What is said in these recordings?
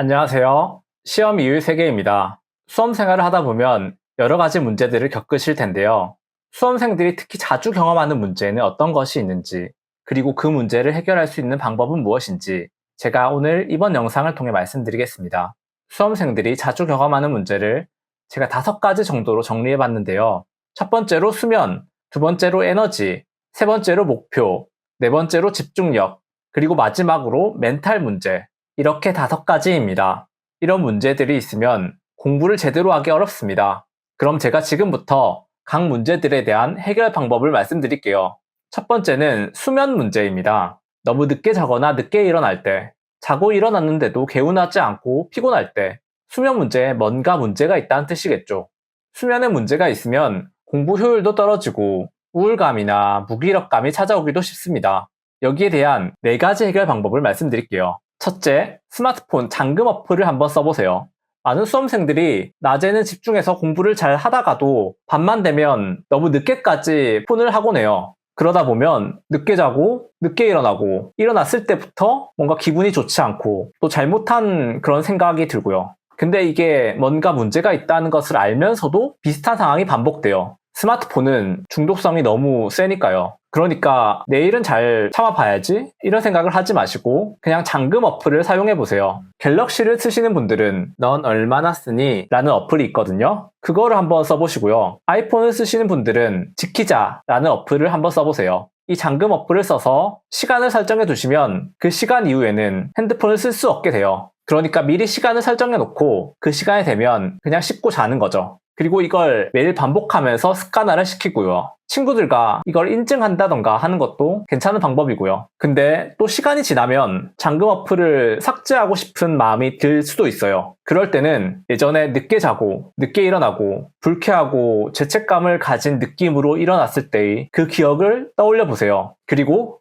안녕하세요. 시험 이후 세계입니다. 수험 생활을 하다 보면 여러 가지 문제들을 겪으실 텐데요. 수험생들이 특히 자주 경험하는 문제는 어떤 것이 있는지, 그리고 그 문제를 해결할 수 있는 방법은 무엇인지 제가 오늘 이번 영상을 통해 말씀드리겠습니다. 수험생들이 자주 경험하는 문제를 제가 5가지 정도로 정리해 봤는데요. 첫 번째로 수면, 두 번째로 에너지, 세 번째로 목표, 네 번째로 집중력, 그리고 마지막으로 멘탈 문제, 이렇게 5가지입니다. 이런 문제들이 있으면 공부를 제대로 하기 어렵습니다. 그럼 제가 지금부터 각 문제들에 대한 해결 방법을 말씀드릴게요. 첫 번째는 수면 문제입니다. 너무 늦게 자거나 늦게 일어날 때, 자고 일어났는데도 개운하지 않고 피곤할 때, 수면 문제에 뭔가 문제가 있다는 뜻이겠죠. 수면에 문제가 있으면 공부 효율도 떨어지고 우울감이나 무기력감이 찾아오기도 쉽습니다. 여기에 대한 4가지 해결 방법을 말씀드릴게요. 첫째, 스마트폰 잠금 어플을 한번 써보세요. 많은 수험생들이 낮에는 집중해서 공부를 잘 하다가도 밤만 되면 너무 늦게까지 폰을 하곤 해요. 그러다 보면 늦게 자고 늦게 일어나고 일어났을 때부터 뭔가 기분이 좋지 않고 또 잘못한 그런 생각이 들고요. 근데 이게 뭔가 문제가 있다는 것을 알면서도 비슷한 상황이 반복돼요. 스마트폰은 중독성이 너무 세니까요. 그러니까 내일은 잘 참아봐야지 이런 생각을 하지 마시고 그냥 잠금 어플을 사용해보세요. 갤럭시를 쓰시는 분들은 넌 얼마나 쓰니? 라는 어플이 있거든요. 그거를 한번 써보시고요. 아이폰을 쓰시는 분들은 지키자 라는 어플을 한번 써보세요. 이 잠금 어플을 써서 시간을 설정해 두시면 그 시간 이후에는 핸드폰을 쓸 수 없게 돼요. 그러니까 미리 시간을 설정해 놓고 그 시간이 되면 그냥 씻고 자는 거죠. 그리고 이걸 매일 반복하면서 습관화를 시키고요. 친구들과 이걸 인증한다던가 하는 것도 괜찮은 방법이고요. 근데 또 시간이 지나면 잠금 어플을 삭제하고 싶은 마음이 들 수도 있어요. 그럴 때는 예전에 늦게 자고 늦게 일어나고 불쾌하고 죄책감을 가진 느낌으로 일어났을 때의 그 기억을 떠올려 보세요. 그리고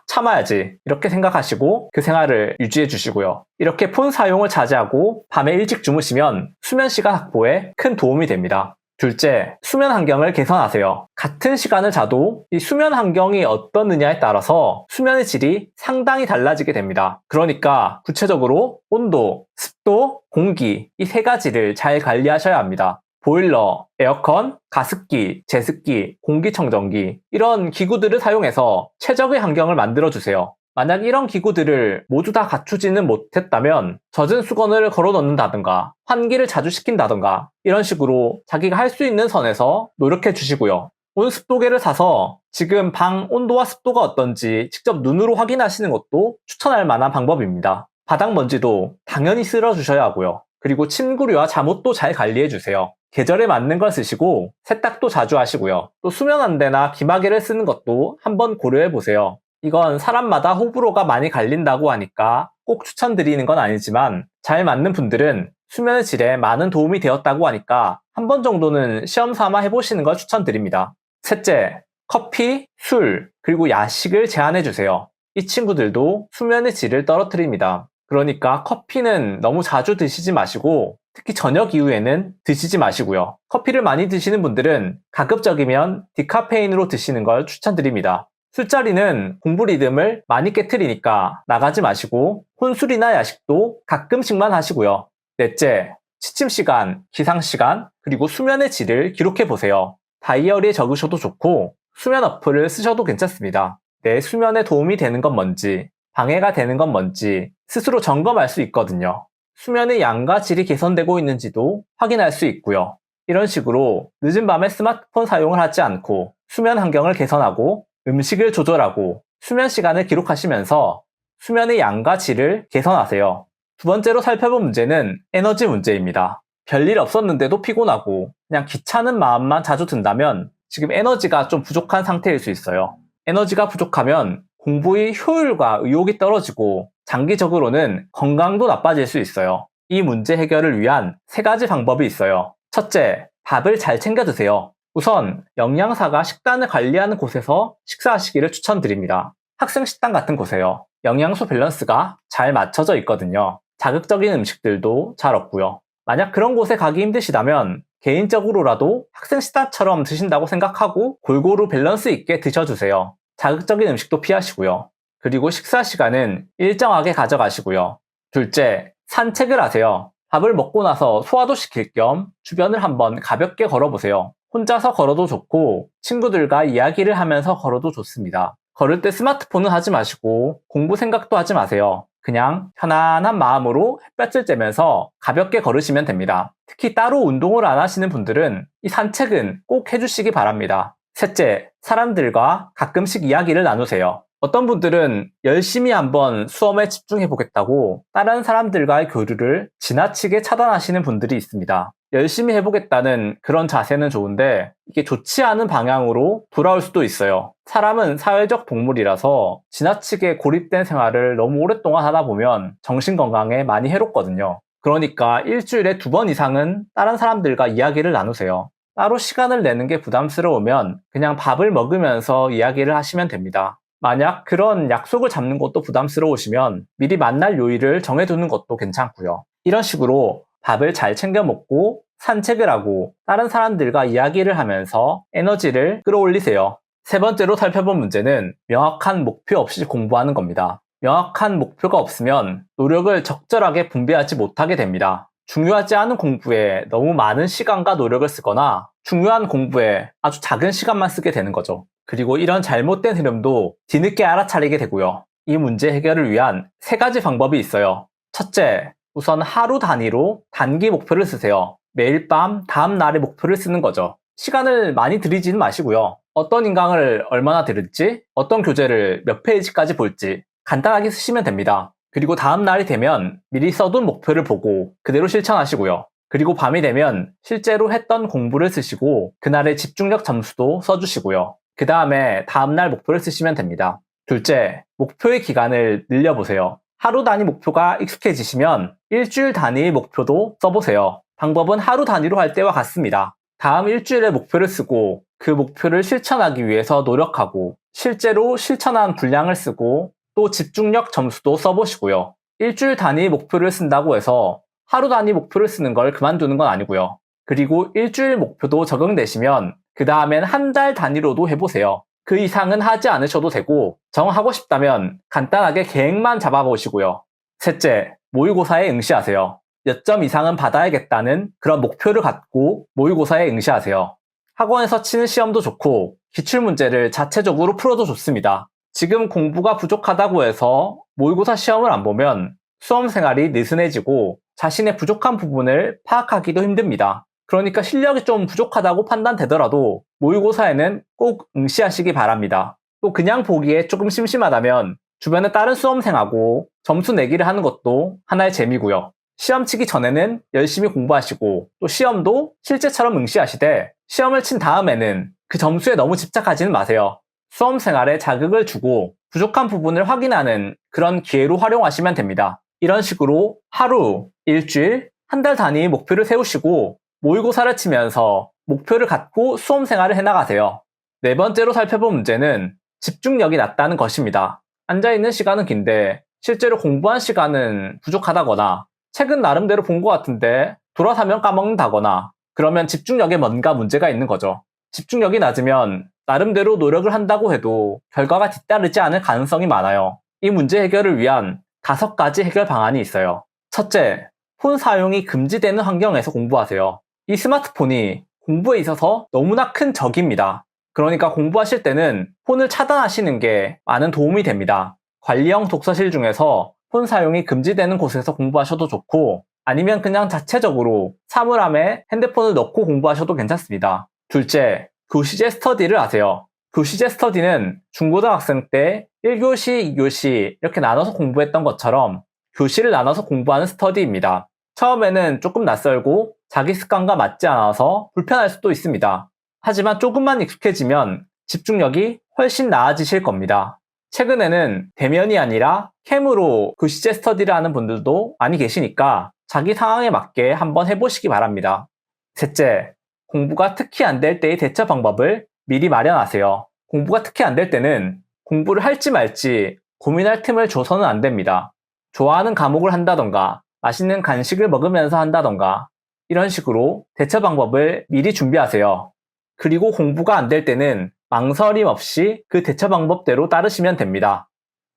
참아야지 이렇게 생각하시고 그 생활을 유지해 주시고요. 이렇게 폰 사용을 자제하고 밤에 일찍 주무시면 수면 시간 확보에 큰 도움이 됩니다. 둘째, 수면 환경을 개선하세요. 같은 시간을 자도 이 수면 환경이 어떻느냐에 따라서 수면의 질이 상당히 달라지게 됩니다. 그러니까 구체적으로 온도, 습도, 공기 이 3가지를 잘 관리하셔야 합니다. 보일러, 에어컨, 가습기, 제습기, 공기청정기 이런 기구들을 사용해서 최적의 환경을 만들어주세요. 만약 이런 기구들을 모두 다 갖추지는 못했다면 젖은 수건을 걸어 넣는다든가 환기를 자주 시킨다든가 이런 식으로 자기가 할 수 있는 선에서 노력해 주시고요. 온습도계를 사서 지금 방 온도와 습도가 어떤지 직접 눈으로 확인하시는 것도 추천할 만한 방법입니다. 바닥먼지도 당연히 쓸어주셔야 하고요. 그리고 침구류와 잠옷도 잘 관리해 주세요. 계절에 맞는 걸 쓰시고 세탁도 자주 하시고요. 또 수면 안대나 귀마개를 쓰는 것도 한번 고려해 보세요. 이건 사람마다 호불호가 많이 갈린다고 하니까 꼭 추천드리는 건 아니지만 잘 맞는 분들은 수면의 질에 많은 도움이 되었다고 하니까 한 번 정도는 시험 삼아 해보시는 걸 추천드립니다. 셋째, 커피, 술, 그리고 야식을 제한해 주세요. 이 친구들도 수면의 질을 떨어뜨립니다. 그러니까 커피는 너무 자주 드시지 마시고 특히 저녁 이후에는 드시지 마시고요. 커피를 많이 드시는 분들은 가급적이면 디카페인으로 드시는 걸 추천드립니다. 술자리는 공부 리듬을 많이 깨트리니까 나가지 마시고 혼술이나 야식도 가끔씩만 하시고요. 넷째, 취침 시간, 기상 시간, 그리고 수면의 질을 기록해 보세요. 다이어리에 적으셔도 좋고 수면 어플을 쓰셔도 괜찮습니다. 내 수면에 도움이 되는 건 뭔지, 방해가 되는 건 뭔지 스스로 점검할 수 있거든요. 수면의 양과 질이 개선되고 있는지도 확인할 수 있고요. 이런 식으로 늦은 밤에 스마트폰 사용을 하지 않고 수면 환경을 개선하고 음식을 조절하고 수면 시간을 기록하시면서 수면의 양과 질을 개선하세요. 두 번째로 살펴본 문제는 에너지 문제입니다. 별일 없었는데도 피곤하고 그냥 귀찮은 마음만 자주 든다면 지금 에너지가 좀 부족한 상태일 수 있어요. 에너지가 부족하면 공부의 효율과 의욕이 떨어지고 장기적으로는 건강도 나빠질 수 있어요. 이 문제 해결을 위한 3가지 방법이 있어요. 첫째, 밥을 잘 챙겨 드세요. 우선 영양사가 식단을 관리하는 곳에서 식사하시기를 추천드립니다. 학생 식당 같은 곳에요. 영양소 밸런스가 잘 맞춰져 있거든요. 자극적인 음식들도 잘 없고요. 만약 그런 곳에 가기 힘드시다면 개인적으로라도 학생 식단처럼 드신다고 생각하고 골고루 밸런스 있게 드셔주세요. 자극적인 음식도 피하시고요. 그리고 식사 시간은 일정하게 가져가시고요. 둘째, 산책을 하세요. 밥을 먹고 나서 소화도 시킬 겸 주변을 한번 가볍게 걸어보세요. 혼자서 걸어도 좋고 친구들과 이야기를 하면서 걸어도 좋습니다. 걸을 때 스마트폰은 하지 마시고 공부 생각도 하지 마세요. 그냥 편안한 마음으로 햇볕을 쬐면서 가볍게 걸으시면 됩니다. 특히 따로 운동을 안 하시는 분들은 이 산책은 꼭 해주시기 바랍니다. 셋째, 사람들과 가끔씩 이야기를 나누세요. 어떤 분들은 열심히 한번 수험에 집중해 보겠다고 다른 사람들과의 교류를 지나치게 차단하시는 분들이 있습니다. 열심히 해보겠다는 그런 자세는 좋은데 이게 좋지 않은 방향으로 돌아올 수도 있어요. 사람은 사회적 동물이라서 지나치게 고립된 생활을 너무 오랫동안 하다 보면 정신건강에 많이 해롭거든요. 그러니까 일주일에 2번 이상은 다른 사람들과 이야기를 나누세요. 따로 시간을 내는 게 부담스러우면 그냥 밥을 먹으면서 이야기를 하시면 됩니다. 만약 그런 약속을 잡는 것도 부담스러우시면 미리 만날 요일을 정해두는 것도 괜찮고요. 이런 식으로 밥을 잘 챙겨 먹고 산책을 하고 다른 사람들과 이야기를 하면서 에너지를 끌어올리세요. 세 번째로 살펴본 문제는 명확한 목표 없이 공부하는 겁니다. 명확한 목표가 없으면 노력을 적절하게 분배하지 못하게 됩니다. 중요하지 않은 공부에 너무 많은 시간과 노력을 쓰거나 중요한 공부에 아주 작은 시간만 쓰게 되는 거죠. 그리고 이런 잘못된 흐름도 뒤늦게 알아차리게 되고요. 이 문제 해결을 위한 3가지 방법이 있어요. 첫째, 우선 하루 단위로 단기 목표를 쓰세요. 매일 밤 다음 날의 목표를 쓰는 거죠. 시간을 많이 들이지는 마시고요. 어떤 인강을 얼마나 들을지, 어떤 교재를 몇 페이지까지 볼지 간단하게 쓰시면 됩니다. 그리고 다음 날이 되면 미리 써둔 목표를 보고 그대로 실천하시고요. 그리고 밤이 되면 실제로 했던 공부를 쓰시고 그날의 집중력 점수도 써주시고요. 그 다음에 다음날 목표를 쓰시면 됩니다. 둘째, 목표의 기간을 늘려보세요. 하루 단위 목표가 익숙해지시면 일주일 단위의 목표도 써보세요. 방법은 하루 단위로 할 때와 같습니다. 다음 일주일의 목표를 쓰고 그 목표를 실천하기 위해서 노력하고 실제로 실천한 분량을 쓰고 또 집중력 점수도 써보시고요. 일주일 단위 목표를 쓴다고 해서 하루 단위 목표를 쓰는 걸 그만두는 건 아니고요. 그리고 일주일 목표도 적응되시면 그 다음엔 한 달 단위로도 해보세요. 그 이상은 하지 않으셔도 되고 정하고 싶다면 간단하게 계획만 잡아보시고요. 셋째, 모의고사에 응시하세요. 몇 점 이상은 받아야겠다는 그런 목표를 갖고 모의고사에 응시하세요. 학원에서 치는 시험도 좋고 기출문제를 자체적으로 풀어도 좋습니다. 지금 공부가 부족하다고 해서 모의고사 시험을 안 보면 수험생활이 느슨해지고 자신의 부족한 부분을 파악하기도 힘듭니다. 그러니까 실력이 좀 부족하다고 판단되더라도 모의고사에는 꼭 응시하시기 바랍니다. 또 그냥 보기에 조금 심심하다면 주변에 다른 수험생하고 점수 내기를 하는 것도 하나의 재미고요. 시험 치기 전에는 열심히 공부하시고 또 시험도 실제처럼 응시하시되 시험을 친 다음에는 그 점수에 너무 집착하지는 마세요. 수험 생활에 자극을 주고 부족한 부분을 확인하는 그런 기회로 활용하시면 됩니다. 이런 식으로 하루, 일주일, 한 달 단위 목표를 세우시고 모의고사를 치면서 목표를 갖고 수험 생활을 해나가세요. 네 번째로 살펴본 문제는 집중력이 낮다는 것입니다. 앉아있는 시간은 긴데 실제로 공부한 시간은 부족하다거나 책은 나름대로 본 것 같은데 돌아서면 까먹는다거나 그러면 집중력에 뭔가 문제가 있는 거죠. 집중력이 낮으면 나름대로 노력을 한다고 해도 결과가 뒤따르지 않을 가능성이 많아요. 이 문제 해결을 위한 5가지 해결 방안이 있어요. 첫째, 폰 사용이 금지되는 환경에서 공부하세요. 이 스마트폰이 공부에 있어서 너무나 큰 적입니다. 그러니까 공부하실 때는 폰을 차단하시는 게 많은 도움이 됩니다. 관리형 독서실 중에서 폰 사용이 금지되는 곳에서 공부하셔도 좋고 아니면 그냥 자체적으로 사물함에 핸드폰을 넣고 공부하셔도 괜찮습니다. 둘째, 교시제 스터디를 하세요. 교시제 스터디는 중고등학생 때 1교시, 2교시 이렇게 나눠서 공부했던 것처럼 교시를 나눠서 공부하는 스터디입니다. 처음에는 조금 낯설고 자기 습관과 맞지 않아서 불편할 수도 있습니다. 하지만 조금만 익숙해지면 집중력이 훨씬 나아지실 겁니다. 최근에는 대면이 아니라 캠으로 교시제 스터디를 하는 분들도 많이 계시니까 자기 상황에 맞게 한번 해보시기 바랍니다. 셋째, 공부가 특히 안 될 때의 대처 방법을 미리 마련하세요. 공부가 특히 안 될 때는 공부를 할지 말지 고민할 틈을 줘서는 안 됩니다. 좋아하는 과목을 한다던가 맛있는 간식을 먹으면서 한다던가 이런 식으로 대처 방법을 미리 준비하세요. 그리고 공부가 안 될 때는 망설임 없이 그 대처 방법대로 따르시면 됩니다.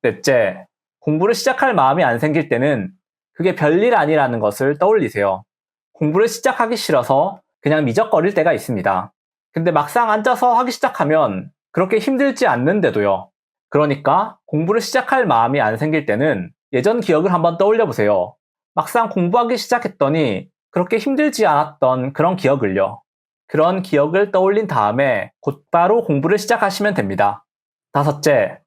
넷째, 공부를 시작할 마음이 안 생길 때는 그게 별일 아니라는 것을 떠올리세요. 공부를 시작하기 싫어서 그냥 미적거릴 때가 있습니다. 근데 막상 앉아서 하기 시작하면 그렇게 힘들지 않는데도요. 그러니까 공부를 시작할 마음이 안 생길 때는 예전 기억을 한번 떠올려 보세요. 막상 공부하기 시작했더니 그렇게 힘들지 않았던 그런 기억을요. 그런 기억을 떠올린 다음에 곧바로 공부를 시작하시면 됩니다. 다섯째,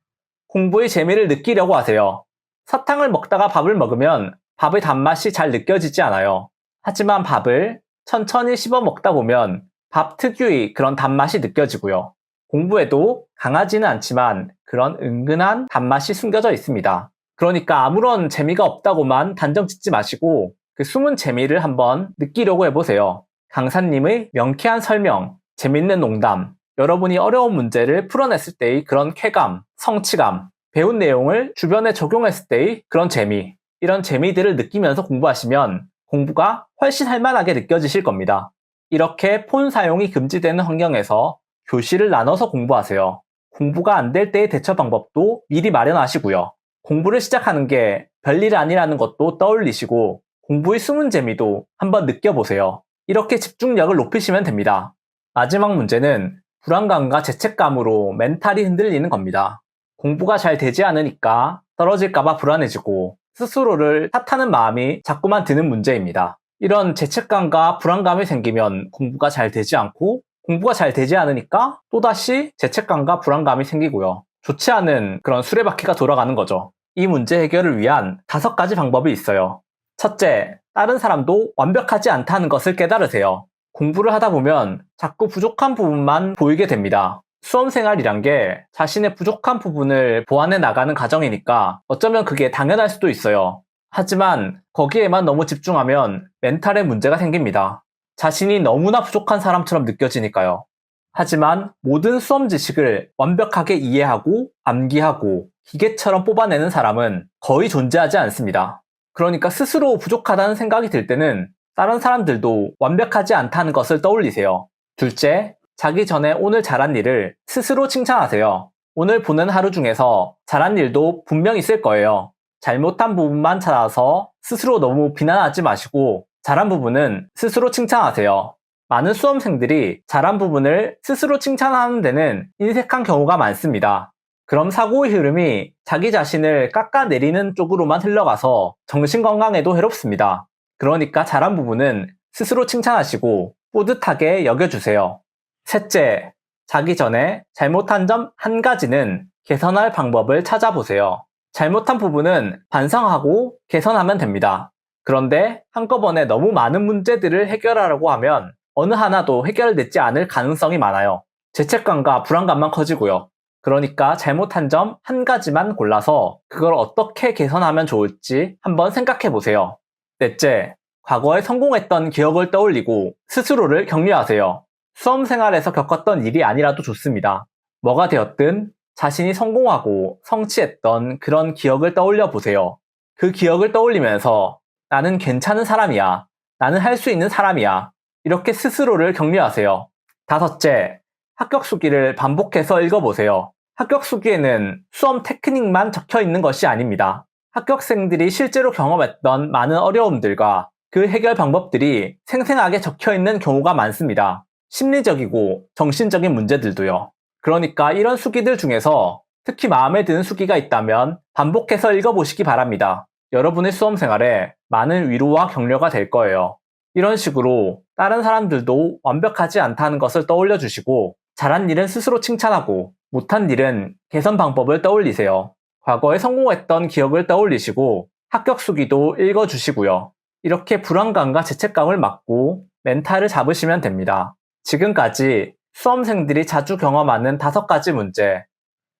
공부의 재미를 느끼려고 하세요. 사탕을 먹다가 밥을 먹으면 밥의 단맛이 잘 느껴지지 않아요. 하지만 밥을 천천히 씹어 먹다 보면 밥 특유의 그런 단맛이 느껴지고요. 공부에도 강하지는 않지만 그런 은근한 단맛이 숨겨져 있습니다. 그러니까 아무런 재미가 없다고만 단정 짓지 마시고 그 숨은 재미를 한번 느끼려고 해보세요. 강사님의 명쾌한 설명, 재밌는 농담, 여러분이 어려운 문제를 풀어냈을 때의 그런 쾌감, 성취감, 배운 내용을 주변에 적용했을 때의 그런 재미, 이런 재미들을 느끼면서 공부하시면 공부가 훨씬 할만하게 느껴지실 겁니다. 이렇게 폰 사용이 금지되는 환경에서 교실을 나눠서 공부하세요. 공부가 안 될 때의 대처 방법도 미리 마련하시고요. 공부를 시작하는 게 별일 아니라는 것도 떠올리시고 공부의 숨은 재미도 한번 느껴보세요. 이렇게 집중력을 높이시면 됩니다. 마지막 문제는 불안감과 죄책감으로 멘탈이 흔들리는 겁니다. 공부가 잘 되지 않으니까 떨어질까봐 불안해지고 스스로를 탓하는 마음이 자꾸만 드는 문제입니다. 이런 죄책감과 불안감이 생기면 공부가 잘 되지 않고 공부가 잘 되지 않으니까 또다시 죄책감과 불안감이 생기고요. 좋지 않은 그런 수레바퀴가 돌아가는 거죠. 이 문제 해결을 위한 5가지 방법이 있어요. 첫째, 다른 사람도 완벽하지 않다는 것을 깨달으세요. 공부를 하다 보면 자꾸 부족한 부분만 보이게 됩니다. 수험생활이란 게 자신의 부족한 부분을 보완해 나가는 과정이니까 어쩌면 그게 당연할 수도 있어요. 하지만 거기에만 너무 집중하면 멘탈에 문제가 생깁니다. 자신이 너무나 부족한 사람처럼 느껴지니까요. 하지만 모든 수험 지식을 완벽하게 이해하고 암기하고 기계처럼 뽑아내는 사람은 거의 존재하지 않습니다. 그러니까 스스로 부족하다는 생각이 들 때는 다른 사람들도 완벽하지 않다는 것을 떠올리세요. 둘째, 자기 전에 오늘 잘한 일을 스스로 칭찬하세요. 오늘 보는 하루 중에서 잘한 일도 분명 있을 거예요. 잘못한 부분만 찾아서 스스로 너무 비난하지 마시고 잘한 부분은 스스로 칭찬하세요. 많은 수험생들이 잘한 부분을 스스로 칭찬하는 데는 인색한 경우가 많습니다. 그럼 사고의 흐름이 자기 자신을 깎아내리는 쪽으로만 흘러가서 정신건강에도 해롭습니다. 그러니까 잘한 부분은 스스로 칭찬하시고 뿌듯하게 여겨주세요. 셋째, 자기 전에 잘못한 점 한 가지는 개선할 방법을 찾아보세요. 잘못한 부분은 반성하고 개선하면 됩니다. 그런데 한꺼번에 너무 많은 문제들을 해결하려고 하면 어느 하나도 해결되지 않을 가능성이 많아요. 죄책감과 불안감만 커지고요. 그러니까 잘못한 점 한 가지만 골라서 그걸 어떻게 개선하면 좋을지 한번 생각해 보세요. 넷째, 과거에 성공했던 기억을 떠올리고 스스로를 격려하세요. 수험 생활에서 겪었던 일이 아니라도 좋습니다. 뭐가 되었든 자신이 성공하고 성취했던 그런 기억을 떠올려 보세요. 그 기억을 떠올리면서 나는 괜찮은 사람이야. 나는 할 수 있는 사람이야. 이렇게 스스로를 격려하세요. 다섯째, 합격 수기를 반복해서 읽어보세요. 합격 수기에는 수험 테크닉만 적혀 있는 것이 아닙니다. 합격생들이 실제로 경험했던 많은 어려움들과 그 해결 방법들이 생생하게 적혀 있는 경우가 많습니다. 심리적이고 정신적인 문제들도요. 그러니까 이런 수기들 중에서 특히 마음에 드는 수기가 있다면 반복해서 읽어보시기 바랍니다. 여러분의 수험 생활에 많은 위로와 격려가 될 거예요. 이런 식으로 다른 사람들도 완벽하지 않다는 것을 떠올려 주시고 잘한 일은 스스로 칭찬하고 못한 일은 개선 방법을 떠올리세요. 과거에 성공했던 기억을 떠올리시고 합격 수기도 읽어주시고요. 이렇게 불안감과 죄책감을 막고 멘탈을 잡으시면 됩니다. 지금까지 수험생들이 자주 경험하는 5가지 문제,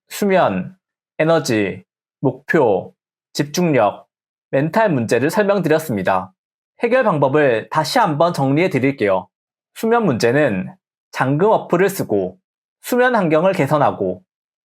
수면, 에너지, 목표, 집중력, 멘탈 문제를 설명드렸습니다. 해결 방법을 다시 한번 정리해 드릴게요. 수면 문제는 잠금 어플을 쓰고 수면 환경을 개선하고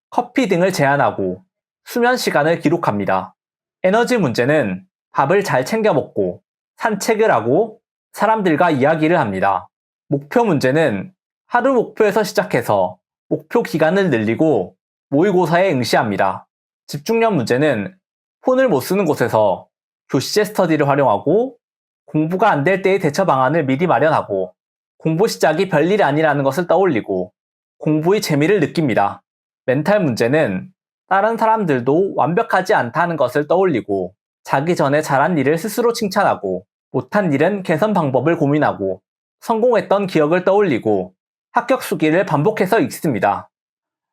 커피 등을 제한하고 수면 시간을 기록합니다. 에너지 문제는 밥을 잘 챙겨 먹고 산책을 하고 사람들과 이야기를 합니다. 목표 문제는 하루 목표에서 시작해서 목표 기간을 늘리고 모의고사에 응시합니다. 집중력 문제는 폰을 못 쓰는 곳에서 교시제 스터디를 활용하고 공부가 안 될 때의 대처 방안을 미리 마련하고 공부 시작이 별일이 아니라는 것을 떠올리고 공부의 재미를 느낍니다. 멘탈 문제는 다른 사람들도 완벽하지 않다는 것을 떠올리고 자기 전에 잘한 일을 스스로 칭찬하고 못한 일은 개선 방법을 고민하고 성공했던 기억을 떠올리고 합격 수기를 반복해서 읽습니다.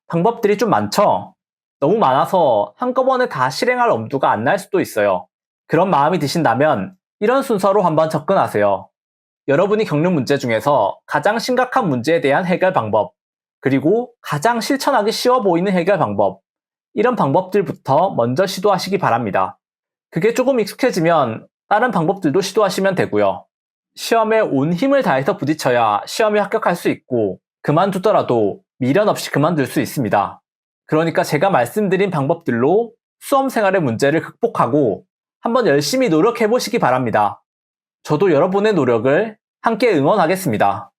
방법들이 좀 많죠? 너무 많아서 한꺼번에 다 실행할 엄두가 안 날 수도 있어요. 그런 마음이 드신다면 이런 순서로 한번 접근하세요. 여러분이 겪는 문제 중에서 가장 심각한 문제에 대한 해결 방법, 그리고 가장 실천하기 쉬워 보이는 해결 방법, 이런 방법들부터 먼저 시도하시기 바랍니다. 그게 조금 익숙해지면 다른 방법들도 시도하시면 되고요. 시험에 온 힘을 다해서 부딪혀야 시험에 합격할 수 있고 그만두더라도 미련 없이 그만둘 수 있습니다. 그러니까 제가 말씀드린 방법들로 수험 생활의 문제를 극복하고 한번 열심히 노력해 보시기 바랍니다. 저도 여러분의 노력을 함께 응원하겠습니다.